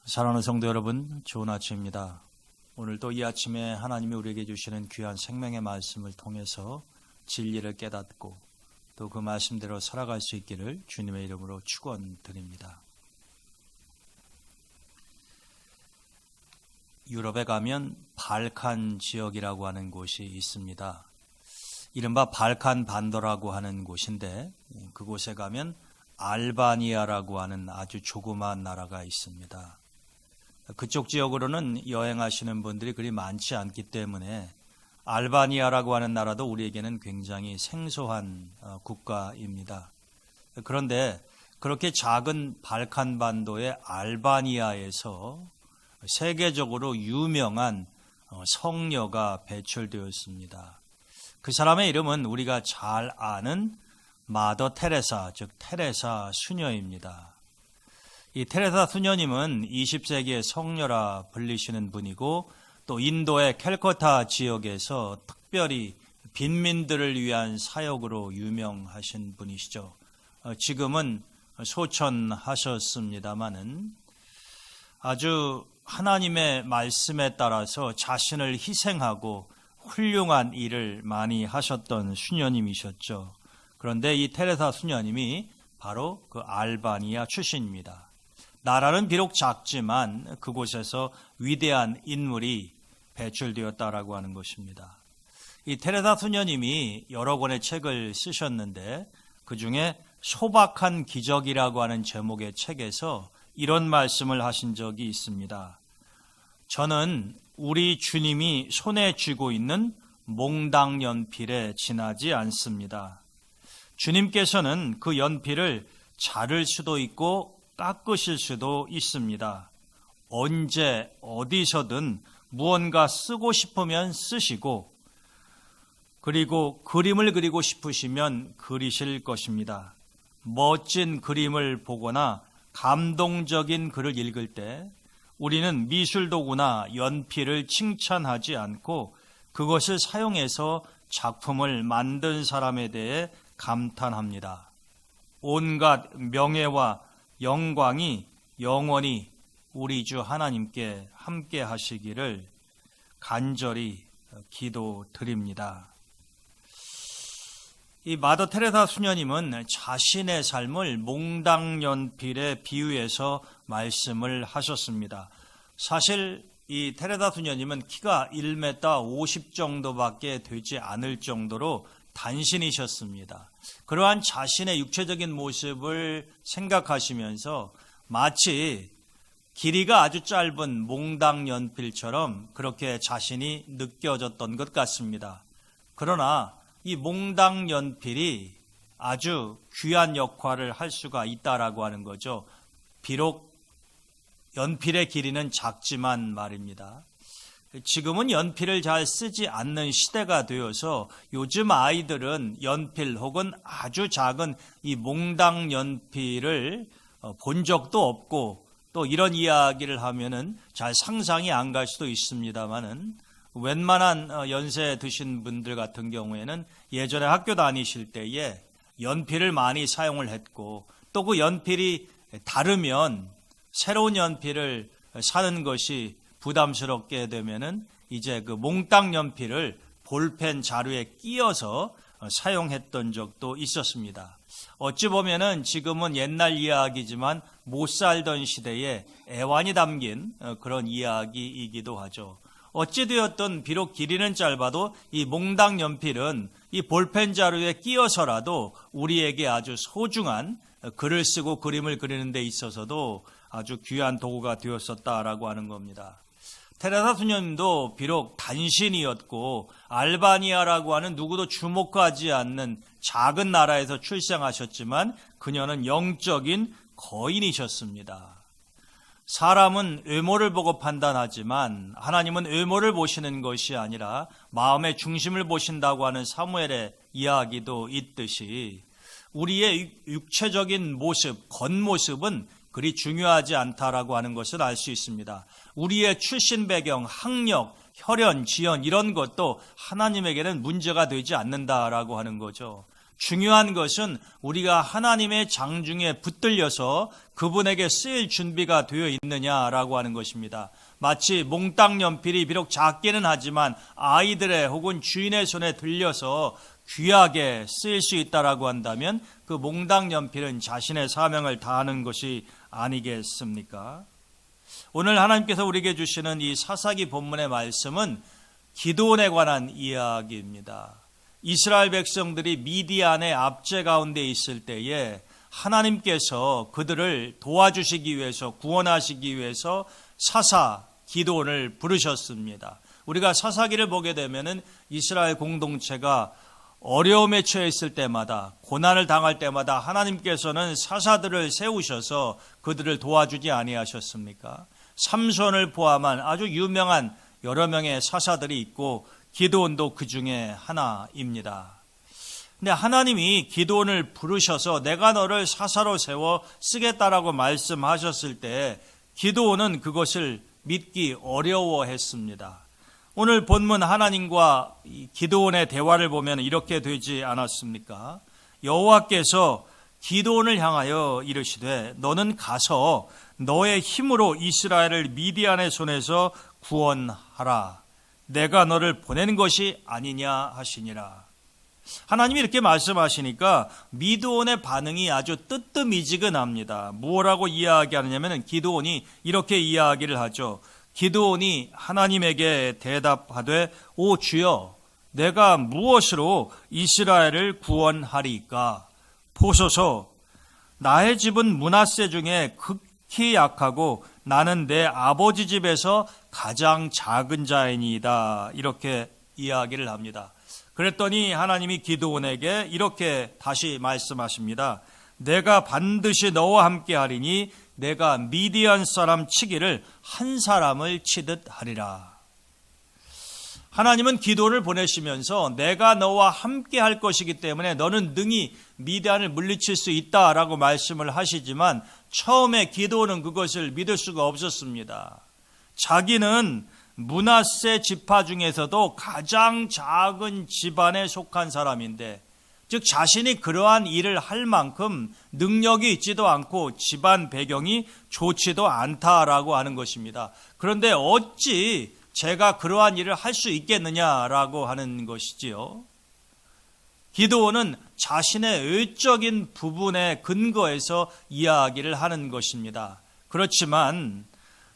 사랑하는 성도 여러분, 좋은 아침입니다. 오늘도 이 아침에 하나님이 우리에게 주시는 귀한 생명의 말씀을 통해서 진리를 깨닫고 또 그 말씀대로 살아갈 수 있기를 주님의 이름으로 축원드립니다. 유럽에 가면 발칸 지역이라고 하는 곳이 있습니다. 이른바 발칸 반도라고 하는 곳인데 그곳에 가면 알바니아라고 하는 아주 조그마한 나라가 있습니다. 그쪽 지역으로는 여행하시는 분들이 그리 많지 않기 때문에 알바니아라고 하는 나라도 우리에게는 굉장히 생소한 국가입니다. 그런데 그렇게 작은 발칸 반도의 알바니아에서 세계적으로 유명한 성녀가 배출되었습니다. 그 사람의 이름은 우리가 잘 아는 마더 테레사, 즉 테레사 수녀입니다. 이 테레사 수녀님은 20세기의 성녀라 불리시는 분이고 또 인도의 캘커타 지역에서 특별히 빈민들을 위한 사역으로 유명하신 분이시죠. 지금은 소천하셨습니다마는 아주 하나님의 말씀에 따라서 자신을 희생하고 훌륭한 일을 많이 하셨던 수녀님이셨죠. 그런데 이 테레사 수녀님이 바로 그 알바니아 출신입니다. 나라는 비록 작지만 그곳에서 위대한 인물이 배출되었다라고 하는 것입니다. 이 테레사 수녀님이 여러 권의 책을 쓰셨는데 그중에 소박한 기적이라고 하는 제목의 책에서 이런 말씀을 하신 적이 있습니다. 저는 우리 주님이 손에 쥐고 있는 몽당 연필에 지나지 않습니다. 주님께서는 그 연필을 자를 수도 있고 깎으실 수도 있습니다. 언제 어디서든 무언가 쓰고 싶으면 쓰시고 그리고 그림을 그리고 싶으시면 그리실 것입니다. 멋진 그림을 보거나 감동적인 글을 읽을 때 우리는 미술도구나 연필을 칭찬하지 않고 그것을 사용해서 작품을 만든 사람에 대해 감탄합니다. 온갖 명예와 영광이 영원히 우리 주 하나님께 함께 하시기를 간절히 기도드립니다. 이 마더 테레사 수녀님은 자신의 삶을 몽당 연필에 비유해서 말씀을 하셨습니다. 사실 이 테레사 수녀님은 키가 1m 50 정도밖에 되지 않을 정도로 단신이셨습니다. 그러한 자신의 육체적인 모습을 생각하시면서 마치 길이가 아주 짧은 몽당 연필처럼 그렇게 자신이 느껴졌던 것 같습니다. 그러나 이 몽당 연필이 아주 귀한 역할을 할 수가 있다라고 하는 거죠. 비록 연필의 길이는 작지만 말입니다. 지금은 연필을 잘 쓰지 않는 시대가 되어서 요즘 아이들은 연필 혹은 아주 작은 이 몽당 연필을 본 적도 없고 또 이런 이야기를 하면은 잘 상상이 안 갈 수도 있습니다만은 웬만한 연세 드신 분들 같은 경우에는 예전에 학교 다니실 때에 연필을 많이 사용을 했고 또 그 연필이 다르면 새로운 연필을 사는 것이 부담스럽게 되면은 이제 그 몽땅 연필을 볼펜 자루에 끼워서 사용했던 적도 있었습니다. 어찌 보면은 지금은 옛날 이야기지만 못 살던 시대에 애환이 담긴 그런 이야기이기도 하죠. 어찌되었든 비록 길이는 짧아도 이 몽당 연필은 이 볼펜 자루에 끼워서라도 우리에게 아주 소중한 글을 쓰고 그림을 그리는 데 있어서도 아주 귀한 도구가 되었었다라고 하는 겁니다. 테레사 수녀님도 비록 단신이었고 알바니아라고 하는 누구도 주목하지 않는 작은 나라에서 출생하셨지만 그녀는 영적인 거인이셨습니다. 사람은 외모를 보고 판단하지만 하나님은 외모를 보시는 것이 아니라 마음의 중심을 보신다고 하는 사무엘의 이야기도 있듯이 우리의 육체적인 모습, 겉모습은 그리 중요하지 않다라고 하는 것을 알 수 있습니다. 우리의 출신 배경, 학력, 혈연, 지연 이런 것도 하나님에게는 문제가 되지 않는다라고 하는 거죠. 중요한 것은 우리가 하나님의 장중에 붙들려서 그분에게 쓰일 준비가 되어 있느냐라고 하는 것입니다. 마치 몽땅 연필이 비록 작기는 하지만 아이들의 혹은 주인의 손에 들려서 귀하게 쓰일 수 있다라고 한다면 그 몽땅 연필은 자신의 사명을 다하는 것이 아니겠습니까? 오늘 하나님께서 우리에게 주시는 이 사사기 본문의 말씀은 기드온에 관한 이야기입니다. 이스라엘 백성들이 미디안의 압제 가운데 있을 때에 하나님께서 그들을 도와주시기 위해서, 구원하시기 위해서 사사 기드온을 부르셨습니다. 우리가 사사기를 보게 되면은 이스라엘 공동체가 어려움에 처해 있을 때마다, 고난을 당할 때마다 하나님께서는 사사들을 세우셔서 그들을 도와주지 아니하셨습니까? 삼손을 포함한 아주 유명한 여러 명의 사사들이 있고 기드온도 그 중에 하나입니다. 근데 하나님이 기드온을 부르셔서 내가 너를 사사로 세워 쓰겠다라고 말씀하셨을 때 기드온은 그것을 믿기 어려워했습니다. 오늘 본문 하나님과 기드온의 대화를 보면 이렇게 되지 않았습니까? 여호와께서 기드온을 향하여 이르시되 너는 가서 너의 힘으로 이스라엘을 미디안의 손에서 구원하라. 내가 너를 보낸 것이 아니냐 하시니라. 하나님이 이렇게 말씀하시니까 기드온의 반응이 아주 뜨뜻미지근합니다. 뭐라고 이야기하느냐면 기드온이 이렇게 이야기를 하죠. 기드온이 하나님에게 대답하되 오 주여 내가 무엇으로 이스라엘을 구원하리까? 보소서 나의 집은 므낫세 중에 극히 약하고 나는 내 아버지 집에서 가장 작은 자이니이다. 이렇게 이야기를 합니다. 그랬더니 하나님이 기드온에게 이렇게 다시 말씀하십니다. 내가 반드시 너와 함께 하리니 내가 미디안 사람 치기를 한 사람을 치듯 하리라. 하나님은 기드온을 보내시면서 내가 너와 함께 할 것이기 때문에 너는 능히 미디안을 물리칠 수 있다라고 말씀을 하시지만 처음에 기드온은 그것을 믿을 수가 없었습니다. 자기는 므낫세 지파 중에서도 가장 작은 집안에 속한 사람인데, 즉 자신이 그러한 일을 할 만큼 능력이 있지도 않고 집안 배경이 좋지도 않다라고 하는 것입니다. 그런데 어찌 제가 그러한 일을 할 수 있겠느냐라고 하는 것이지요. 기드온은 자신의 의적인 부분에 근거해서 이야기를 하는 것입니다. 그렇지만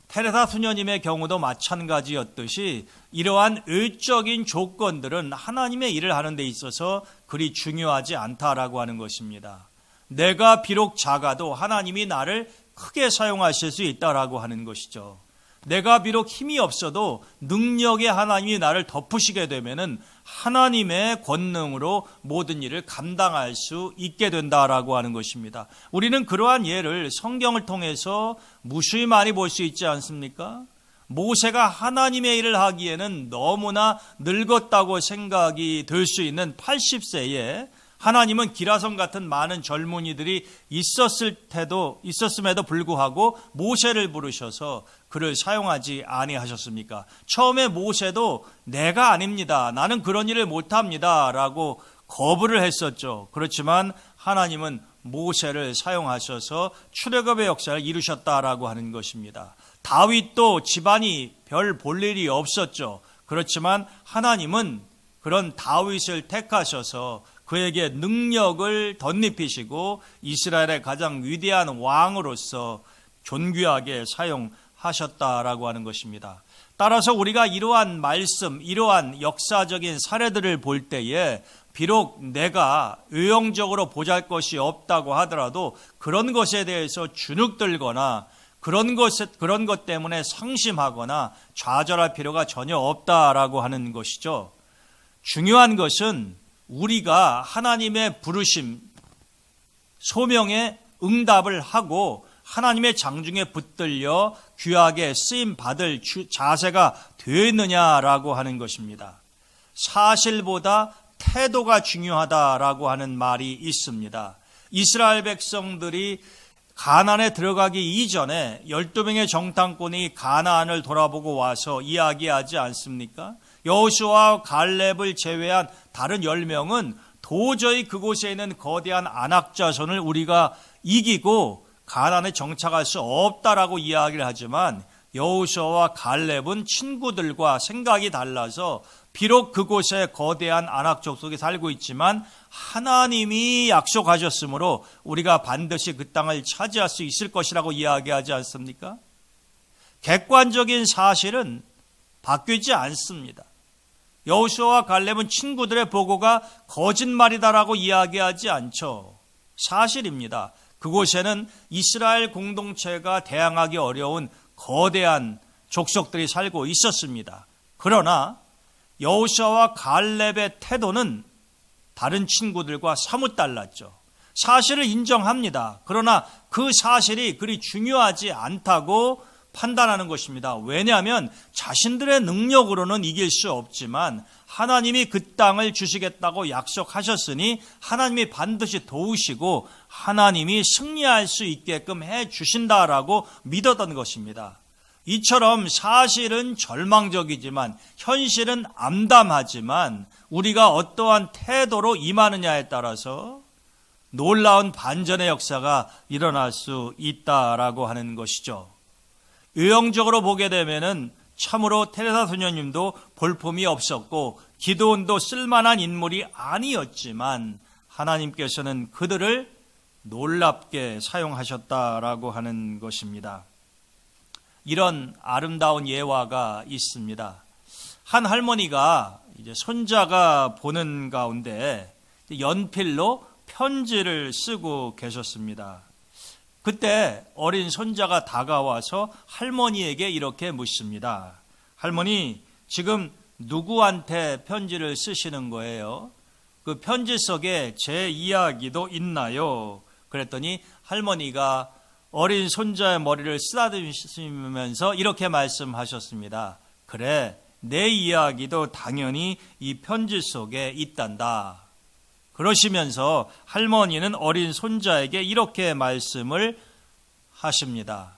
테레사 수녀님의 경우도 마찬가지였듯이 이러한 의적인 조건들은 하나님의 일을 하는 데 있어서 그리 중요하지 않다라고 하는 것입니다. 내가 비록 작아도 하나님이 나를 크게 사용하실 수 있다라고 하는 것이죠. 내가 비록 힘이 없어도 능력의 하나님이 나를 덮으시게 되면은 하나님의 권능으로 모든 일을 감당할 수 있게 된다라고 하는 것입니다. 우리는 그러한 예를 성경을 통해서 무수히 많이 볼 수 있지 않습니까? 모세가 하나님의 일을 하기에는 너무나 늙었다고 생각이 들 수 있는 80세에 하나님은 기라성 같은 많은 젊은이들이 있었음에도 불구하고 모세를 부르셔서 그를 사용하지 아니하셨습니까? 처음에 모세도 내가 아닙니다. 나는 그런 일을 못합니다. 라고 거부를 했었죠. 그렇지만 하나님은 모세를 사용하셔서 출애굽의 역사를 이루셨다라고 하는 것입니다. 다윗도 집안이 별 볼 일이 없었죠. 그렇지만 하나님은 그런 다윗을 택하셔서 그에게 능력을 덧입히시고 이스라엘의 가장 위대한 왕으로서 존귀하게 사용하셨다라고 하는 것입니다. 따라서 우리가 이러한 말씀, 이러한 역사적인 사례들을 볼 때에 비록 내가 의형적으로 보잘것이 없다고 하더라도 그런 것에 대해서 주눅들거나 그런 것 때문에 상심하거나 좌절할 필요가 전혀 없다라고 하는 것이죠. 중요한 것은 우리가 하나님의 부르심, 소명에 응답을 하고 하나님의 장중에 붙들려 귀하게 쓰임 받을 자세가 되어 있느냐라고 하는 것입니다. 사실보다 태도가 중요하다라고 하는 말이 있습니다. 이스라엘 백성들이 가나안에 들어가기 이전에 12명의 정탐꾼이 가나안을 돌아보고 와서 이야기하지 않습니까? 여호수아와 갈렙을 제외한 다른 10명은 도저히 그곳에 있는 거대한 아낙 자손을 우리가 이기고 가나안에 정착할 수 없다라고 이야기를 하지만 여호수아와 갈렙은 친구들과 생각이 달라서 비록 그곳에 거대한 아낙 족속이 살고 있지만 하나님이 약속하셨으므로 우리가 반드시 그 땅을 차지할 수 있을 것이라고 이야기하지 않습니까? 객관적인 사실은 바뀌지 않습니다. 여호수아와 갈렙은 친구들의 보고가 거짓말이다라고 이야기하지 않죠. 사실입니다. 그곳에는 이스라엘 공동체가 대항하기 어려운 거대한 족속들이 살고 있었습니다. 그러나 여호수아와 갈렙의 태도는 다른 친구들과 사뭇 달랐죠. 사실을 인정합니다. 그러나 그 사실이 그리 중요하지 않다고 판단하는 것입니다. 왜냐하면 자신들의 능력으로는 이길 수 없지만 하나님이 그 땅을 주시겠다고 약속하셨으니 하나님이 반드시 도우시고 하나님이 승리할 수 있게끔 해 주신다라고 믿었던 것입니다. 이처럼 사실은 절망적이지만 현실은 암담하지만 우리가 어떠한 태도로 임하느냐에 따라서 놀라운 반전의 역사가 일어날 수 있다라고 하는 것이죠. 의형적으로 보게 되면은 참으로 테레사 소녀님도 볼품이 없었고 기드온도 쓸만한 인물이 아니었지만 하나님께서는 그들을 놀랍게 사용하셨다라고 하는 것입니다. 이런 아름다운 예화가 있습니다. 한 할머니가 이제 손자가 보는 가운데 연필로 편지를 쓰고 계셨습니다. 그때 어린 손자가 다가와서 할머니에게 이렇게 묻습니다. 할머니, 지금 누구한테 편지를 쓰시는 거예요? 그 편지 속에 제 이야기도 있나요? 그랬더니 할머니가 어린 손자의 머리를 쓰다듬으면서 이렇게 말씀하셨습니다. 그래, 내 이야기도 당연히 이 편지 속에 있단다. 그러시면서 할머니는 어린 손자에게 이렇게 말씀을 하십니다.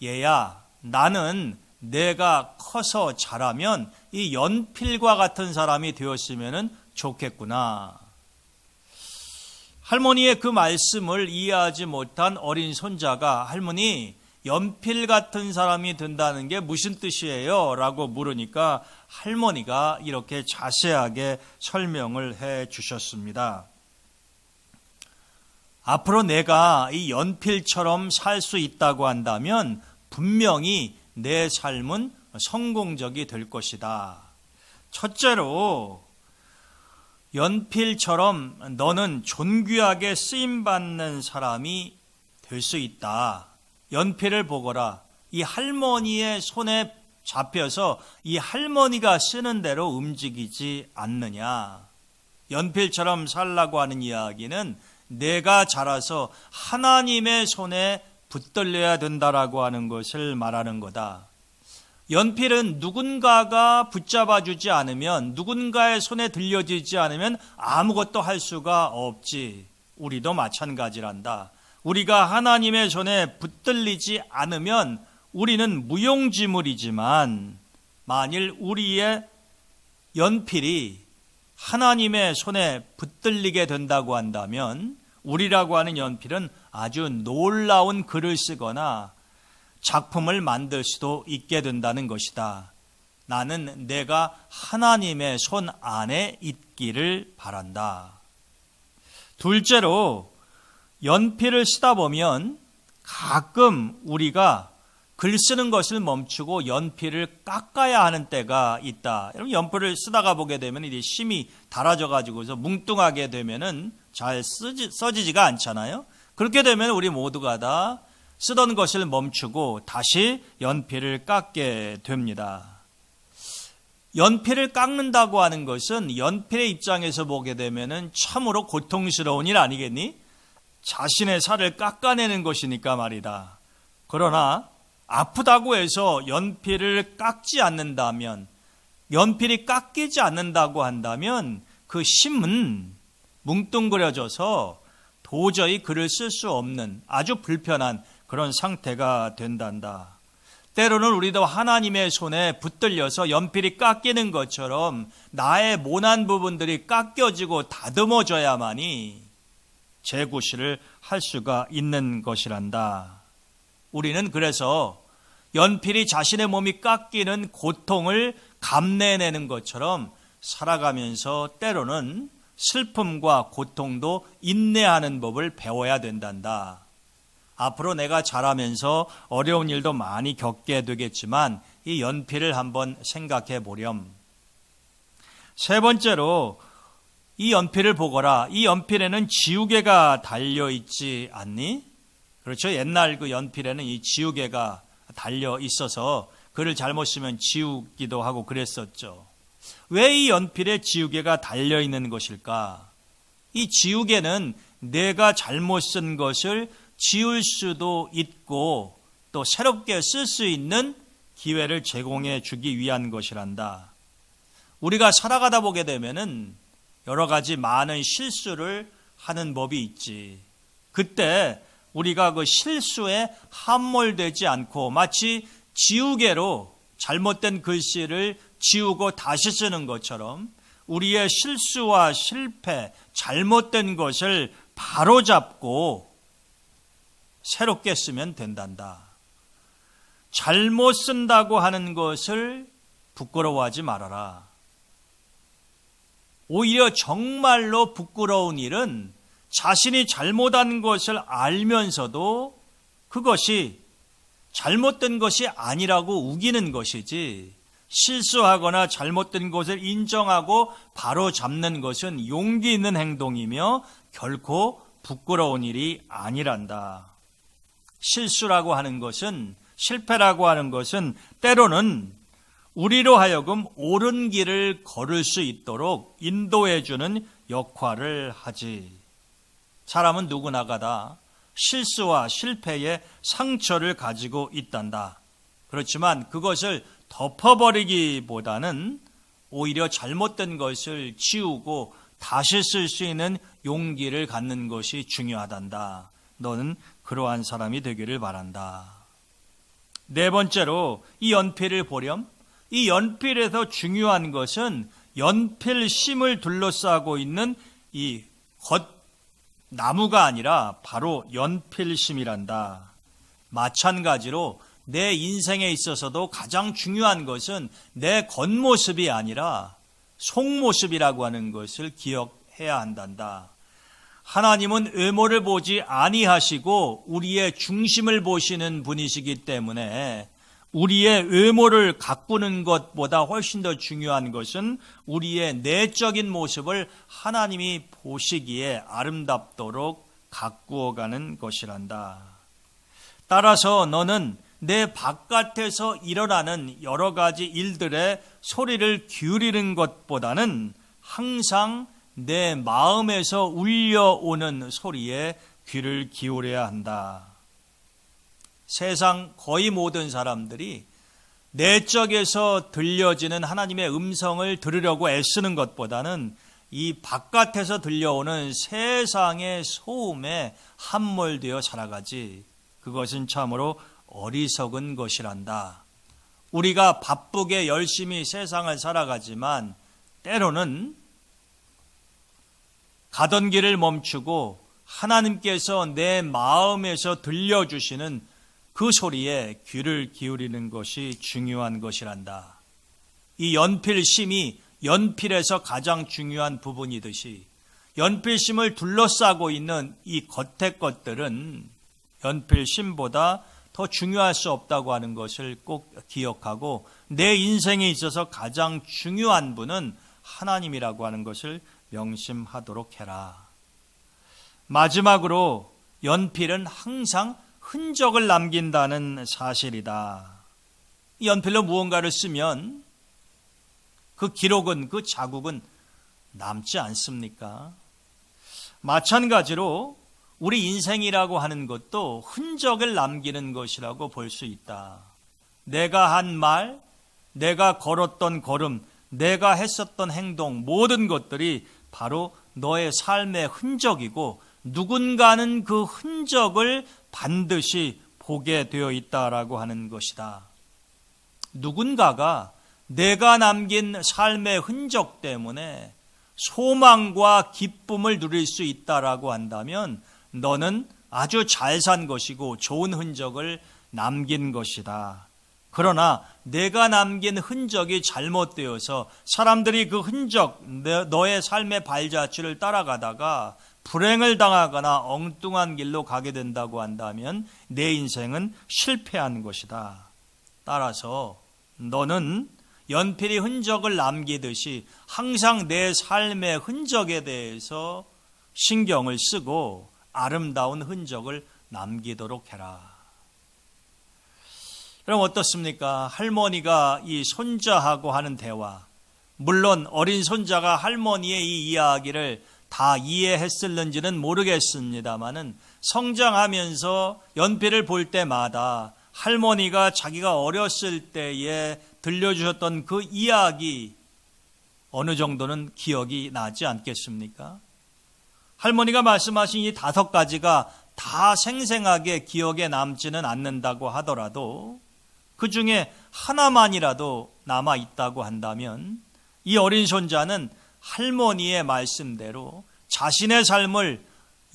얘야, 나는 내가 커서 자라면 이 연필과 같은 사람이 되었으면 좋겠구나. 할머니의 그 말씀을 이해하지 못한 어린 손자가 할머니, 연필 같은 사람이 된다는 게 무슨 뜻이에요? 라고 물으니까 할머니가 이렇게 자세하게 설명을 해 주셨습니다. 앞으로 내가 이 연필처럼 살 수 있다고 한다면 분명히 내 삶은 성공적이 될 것이다. 첫째로 연필처럼 너는 존귀하게 쓰임받는 사람이 될 수 있다. 연필을 보거라. 이 할머니의 손에 잡혀서 이 할머니가 쓰는 대로 움직이지 않느냐. 연필처럼 살라고 하는 이야기는 내가 자라서 하나님의 손에 붙들려야 된다라고 하는 것을 말하는 거다. 연필은 누군가가 붙잡아주지 않으면, 누군가의 손에 들려지지 않으면 아무것도 할 수가 없지. 우리도 마찬가지란다. 우리가 하나님의 손에 붙들리지 않으면 우리는 무용지물이지만 만일 우리의 연필이 하나님의 손에 붙들리게 된다고 한다면 우리라고 하는 연필은 아주 놀라운 글을 쓰거나 작품을 만들 수도 있게 된다는 것이다. 나는 내가 하나님의 손 안에 있기를 바란다. 둘째로 연필을 쓰다 보면 가끔 우리가 글 쓰는 것을 멈추고 연필을 깎아야 하는 때가 있다. 여러분, 연필을 쓰다가 보게 되면 이제 심이 닳아져 가지고서 뭉뚱하게 되면은 잘 써지지가 않잖아요. 그렇게 되면 우리 모두가 다 쓰던 것을 멈추고 다시 연필을 깎게 됩니다. 연필을 깎는다고 하는 것은 연필의 입장에서 보게 되면은 참으로 고통스러운 일 아니겠니? 자신의 살을 깎아내는 것이니까 말이다. 그러나 아프다고 해서 연필을 깎지 않는다면, 연필이 깎이지 않는다고 한다면 그 심은 뭉뚱그려져서 도저히 글을 쓸 수 없는 아주 불편한 그런 상태가 된단다. 때로는 우리도 하나님의 손에 붙들려서 연필이 깎이는 것처럼 나의 모난 부분들이 깎여지고 다듬어져야만이 재구시를 할 수가 있는 것이란다. 우리는 그래서 연필이 자신의 몸이 깎이는 고통을 감내내는 것처럼 살아가면서 때로는 슬픔과 고통도 인내하는 법을 배워야 된단다. 앞으로 내가 자라면서 어려운 일도 많이 겪게 되겠지만 이 연필을 한번 생각해 보렴. 세 번째로 이 연필을 보거라. 이 연필에는 지우개가 달려있지 않니? 그렇죠. 옛날 그 연필에는 이 지우개가 달려 있어서 글을 잘못 쓰면 지우기도 하고 그랬었죠. 왜 이 연필에 지우개가 달려 있는 것일까? 이 지우개는 내가 잘못 쓴 것을 지울 수도 있고 또 새롭게 쓸 수 있는 기회를 제공해 주기 위한 것이란다. 우리가 살아가다 보게 되면은 여러 가지 많은 실수를 하는 법이 있지. 그때 우리가 그 실수에 함몰되지 않고 마치 지우개로 잘못된 글씨를 지우고 다시 쓰는 것처럼 우리의 실수와 실패, 잘못된 것을 바로잡고 새롭게 쓰면 된단다. 잘못 쓴다고 하는 것을 부끄러워하지 말아라. 오히려 정말로 부끄러운 일은 자신이 잘못한 것을 알면서도 그것이 잘못된 것이 아니라고 우기는 것이지, 실수하거나 잘못된 것을 인정하고 바로 잡는 것은 용기 있는 행동이며 결코 부끄러운 일이 아니란다. 실수라고 하는 것은, 실패라고 하는 것은 때로는 우리로 하여금 옳은 길을 걸을 수 있도록 인도해 주는 역할을 하지. 사람은 누구나가 다 실수와 실패의 상처를 가지고 있단다. 그렇지만 그것을 덮어버리기보다는 오히려 잘못된 것을 지우고 다시 쓸 수 있는 용기를 갖는 것이 중요하단다. 너는 그러한 사람이 되기를 바란다. 네 번째로 이 연필을 보렴. 이 연필에서 중요한 것은 연필심을 둘러싸고 있는 이 겉나무가 아니라 바로 연필심이란다. 마찬가지로 내 인생에 있어서도 가장 중요한 것은 내 겉모습이 아니라 속모습이라고 하는 것을 기억해야 한단다. 하나님은 외모를 보지 아니하시고 우리의 중심을 보시는 분이시기 때문에 우리의 외모를 가꾸는 것보다 훨씬 더 중요한 것은 우리의 내적인 모습을 하나님이 보시기에 아름답도록 가꾸어가는 것이란다. 따라서 너는 내 바깥에서 일어나는 여러 가지 일들의 소리를 기울이는 것보다는 항상 내 마음에서 울려오는 소리에 귀를 기울여야 한다. 세상 거의 모든 사람들이 내적에서 들려지는 하나님의 음성을 들으려고 애쓰는 것보다는 이 바깥에서 들려오는 세상의 소음에 함몰되어 살아가지. 그것은 참으로 어리석은 것이란다. 우리가 바쁘게 열심히 세상을 살아가지만 때로는 가던 길을 멈추고 하나님께서 내 마음에서 들려주시는 그 소리에 귀를 기울이는 것이 중요한 것이란다. 이 연필심이 연필에서 가장 중요한 부분이듯이 연필심을 둘러싸고 있는 이 겉의 것들은 연필심보다 더 중요할 수 없다고 하는 것을 꼭 기억하고 내 인생에 있어서 가장 중요한 분은 하나님이라고 하는 것을 명심하도록 해라. 마지막으로 연필은 항상 흔적을 남긴다는 사실이다. 연필로 무언가를 쓰면 그 기록은, 그 자국은 남지 않습니까? 마찬가지로 우리 인생이라고 하는 것도 흔적을 남기는 것이라고 볼 수 있다. 내가 한 말, 내가 걸었던 걸음, 내가 했었던 행동, 모든 것들이 바로 너의 삶의 흔적이고 누군가는 그 흔적을 반드시 보게 되어 있다라고 하는 것이다. 누군가가 내가 남긴 삶의 흔적 때문에 소망과 기쁨을 누릴 수 있다라고 한다면 너는 아주 잘 산 것이고 좋은 흔적을 남긴 것이다. 그러나 내가 남긴 흔적이 잘못되어서 사람들이 그 흔적, 너의 삶의 발자취를 따라가다가 불행을 당하거나 엉뚱한 길로 가게 된다고 한다면 내 인생은 실패한 것이다. 따라서 너는 연필이 흔적을 남기듯이 항상 내 삶의 흔적에 대해서 신경을 쓰고 아름다운 흔적을 남기도록 해라. 그럼 어떻습니까? 할머니가 이 손자하고 하는 대화, 물론 어린 손자가 할머니의 이 이야기를 다 이해했을는지는 모르겠습니다만은 성장하면서 연필을 볼 때마다 할머니가 자기가 어렸을 때에 들려주셨던 그 이야기 어느 정도는 기억이 나지 않겠습니까? 할머니가 말씀하신 이 5가지가 다 생생하게 기억에 남지는 않는다고 하더라도 그 중에 하나만이라도 남아있다고 한다면 이 어린 손자는 할머니의 말씀대로 자신의 삶을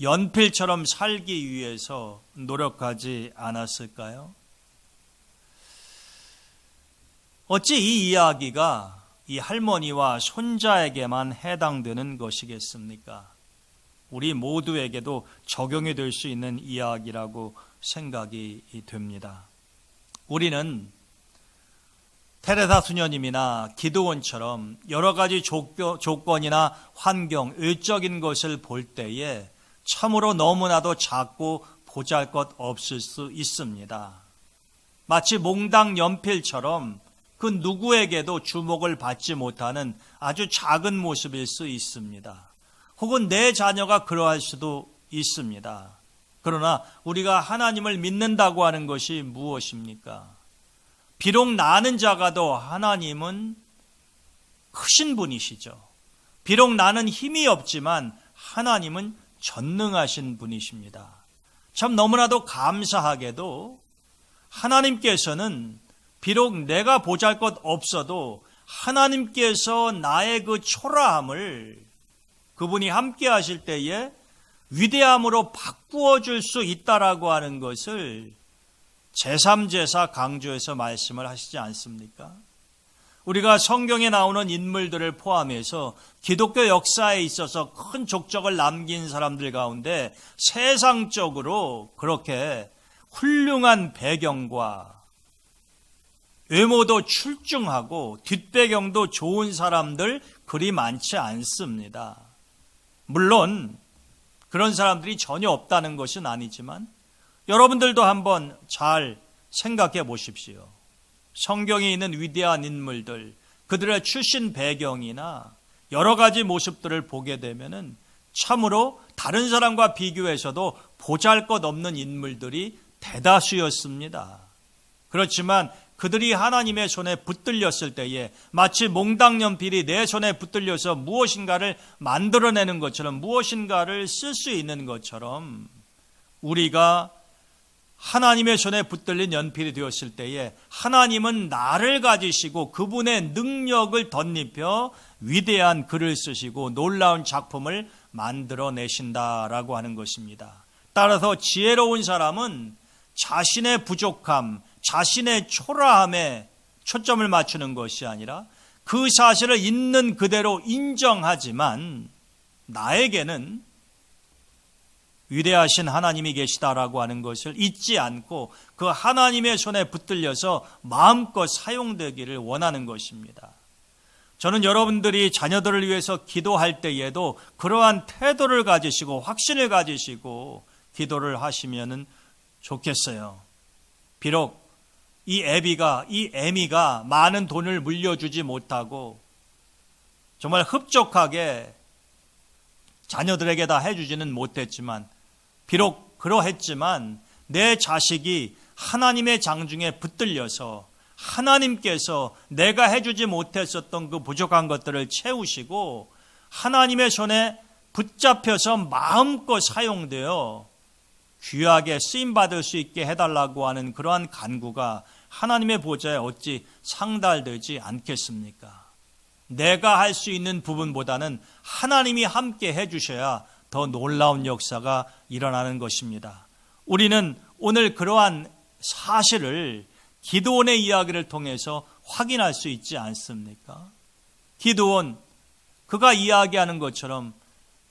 연필처럼 살기 위해서 노력하지 않았을까요? 어찌 이 이야기가 이 할머니와 손자에게만 해당되는 것이겠습니까? 우리 모두에게도 적용이 될 수 있는 이야기라고 생각이 됩니다. 우리는 테레사 수녀님이나 기드온처럼 여러 가지 조건이나 환경, 외적인 것을 볼 때에 참으로 너무나도 작고 보잘것없을 수 있습니다. 마치 몽당 연필처럼 그 누구에게도 주목을 받지 못하는 아주 작은 모습일 수 있습니다. 혹은 내 자녀가 그러할 수도 있습니다. 그러나 우리가 하나님을 믿는다고 하는 것이 무엇입니까? 비록 나는 작아도 하나님은 크신 분이시죠. 비록 나는 힘이 없지만 하나님은 전능하신 분이십니다. 참 너무나도 감사하게도 하나님께서는 비록 내가 보잘것없어도 하나님께서 나의 그 초라함을 그분이 함께 하실 때에 위대함으로 바꾸어 줄 수 있다라고 하는 것을 제3제사 강조해서 말씀을 하시지 않습니까? 우리가 성경에 나오는 인물들을 포함해서 기독교 역사에 있어서 큰 족적을 남긴 사람들 가운데 세상적으로 그렇게 훌륭한 배경과 외모도 출중하고 뒷배경도 좋은 사람들 그리 많지 않습니다. 물론 그런 사람들이 전혀 없다는 것은 아니지만 여러분들도 한번 잘 생각해 보십시오. 성경에 있는 위대한 인물들, 그들의 출신 배경이나 여러 가지 모습들을 보게 되면은 참으로 다른 사람과 비교해서도 보잘것없는 인물들이 대다수였습니다. 그렇지만 그들이 하나님의 손에 붙들렸을 때에 마치 몽당연필이 내 손에 붙들려서 무엇인가를 만들어내는 것처럼 무엇인가를 쓸 수 있는 것처럼 우리가 하나님의 손에 붙들린 연필이 되었을 때에 하나님은 나를 가지시고 그분의 능력을 덧입혀 위대한 글을 쓰시고 놀라운 작품을 만들어내신다라고 하는 것입니다. 따라서 지혜로운 사람은 자신의 부족함, 자신의 초라함에 초점을 맞추는 것이 아니라 그 사실을 있는 그대로 인정하지만 나에게는 위대하신 하나님이 계시다라고 하는 것을 잊지 않고 그 하나님의 손에 붙들려서 마음껏 사용되기를 원하는 것입니다. 저는 여러분들이 자녀들을 위해서 기도할 때에도 그러한 태도를 가지시고 확신을 가지시고 기도를 하시면 좋겠어요. 비록 이 애미가 많은 돈을 물려주지 못하고 정말 흡족하게 자녀들에게 다 해주지는 못했지만 비록 그러했지만 내 자식이 하나님의 장중에 붙들려서 하나님께서 내가 해주지 못했었던 그 부족한 것들을 채우시고 하나님의 손에 붙잡혀서 마음껏 사용되어 귀하게 쓰임받을 수 있게 해달라고 하는 그러한 간구가 하나님의 보좌에 어찌 상달되지 않겠습니까? 내가 할 수 있는 부분보다는 하나님이 함께 해주셔야 더 놀라운 역사가 일어나는 것입니다. 우리는 오늘 그러한 사실을 기드온의 이야기를 통해서 확인할 수 있지 않습니까? 기드온, 그가 이야기하는 것처럼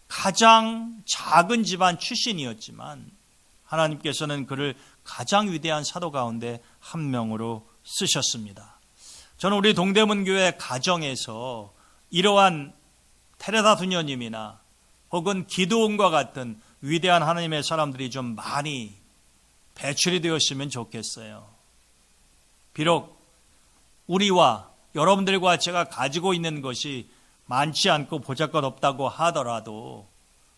가장 작은 집안 출신이었지만 하나님께서는 그를 가장 위대한 사도 가운데 한 명으로 쓰셨습니다. 저는 우리 동대문교회 가정에서 이러한 테레다 수녀님이나 혹은 기드온과 같은 위대한 하나님의 사람들이 좀 많이 배출이 되었으면 좋겠어요. 비록 우리와 여러분들과 제가 가지고 있는 것이 많지 않고 보잘것없다고 하더라도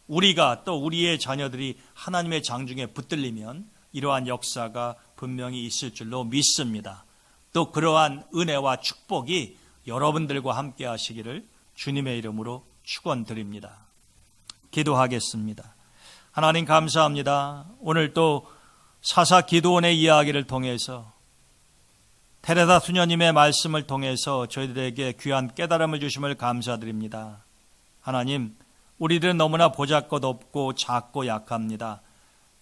우리가 또 우리의 자녀들이 하나님의 장중에 붙들리면 이러한 역사가 분명히 있을 줄로 믿습니다. 또 그러한 은혜와 축복이 여러분들과 함께 하시기를 주님의 이름으로 축원드립니다. 기도하겠습니다. 하나님 감사합니다. 오늘 또 사사 기드온의 이야기를 통해서 테레다 수녀님의 말씀을 통해서 저희들에게 귀한 깨달음을 주심을 감사드립니다. 하나님, 우리들은 너무나 보잘것없고 작고 약합니다.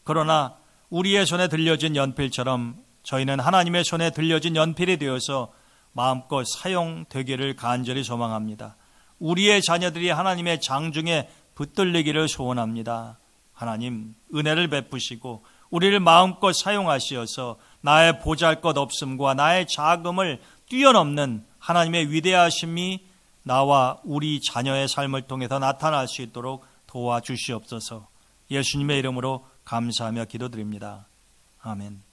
그러나 우리의 손에 들려진 연필처럼 저희는 하나님의 손에 들려진 연필이 되어서 마음껏 사용되기를 간절히 소망합니다. 우리의 자녀들이 하나님의 장중에 붙들리기를 소원합니다. 하나님, 은혜를 베푸시고 우리를 마음껏 사용하시어서 나의 보잘것없음과 나의 작음을 뛰어넘는 하나님의 위대하심이 나와 우리 자녀의 삶을 통해서 나타날 수 있도록 도와주시옵소서. 예수님의 이름으로 감사하며 기도드립니다. 아멘.